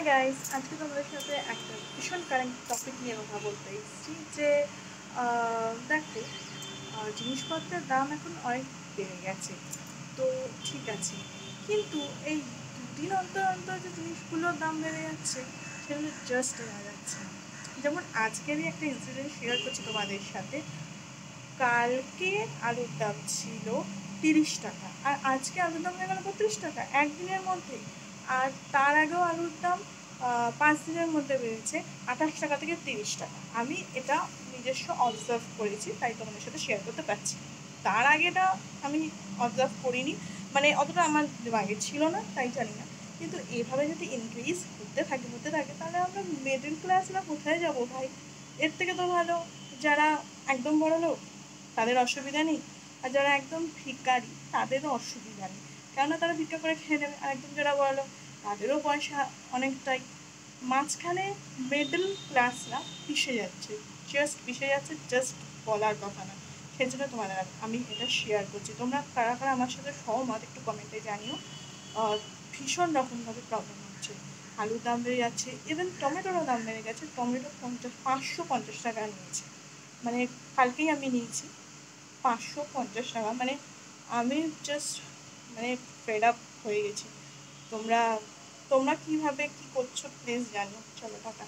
Hi guys, আজকে তোমাদের সাথে একটা ভীষণ কারেন্ট টপিক নিয়ে কথা বলতে এসেছি যে দেখো, জিনিসপত্রের দাম এখন অনেক বেড়ে গেছে। তো ঠিক আছে, কিন্তু এই দুদিন অন্তর অন্তর যে জিনিসগুলোর দাম বেড়ে যাচ্ছে সেগুলো জাস্ট নেওয়া যাচ্ছে না। যেমন আজকেরই একটা ইনসিডেন্ট শেয়ার করছি তোমাদের সাথে। কালকে আলুর দাম ছিল 30 টাকা, আর আজকে আলুর দাম হয়ে গেল 32 টাকা একদিনের মধ্যে। আর তার আগেও আলুর দাম 5 দিনের মধ্যে বেড়েছে 28 টাকা থেকে 30 টাকা। আমি এটা নিজস্ব অবজার্ভ করেছি, তাই তোমাদের সাথে শেয়ার করতে পারছি। তার আগেটা আমি অবজার্ভ করিনি, মানে অতটা আমার দিমাগে ছিল না, তাই জানি না। কিন্তু এভাবে যদি ইনক্রিজ হতে থাকে তাহলে আমরা মিডল ক্লাসরা কোথায় যাবো ভাই? এর থেকে তো ভালো যারা একদম বড়লোক তাদের অসুবিধা নেই, আর যারা একদম ভিখারি তাদেরও অসুবিধা নেই, কেননা তারা ভিক্ষা করে খেয়ে নেবে। আর একদম যারা বড়লোক তাদেরও পয়সা অনেকটাই। মাঝখানে মিডল ক্লাসরা পিষে যাচ্ছে, জাস্ট বলার কথা না। সেই জন্য তোমাদের আমি এটা শেয়ার করছি। তোমরা কারা কারা আমার সাথে সহমত একটু কমেন্টে জানিও। ভীষণ রকমভাবে প্রবলেম হচ্ছে, আলুর দাম বেড়ে যাচ্ছে, ইভেন টমেটোরও দাম বেড়ে গেছে। টমেটো 550 টাকা নিয়েছে, মানে কালকেই আমি নিয়েছি 550 টাকা। মানে আমি জাস্ট মানে ফেড আপ হয়ে গেছি। তোমরা তোমরা কীভাবে কী করছো প্লিজ জানিও। চলো টাটা।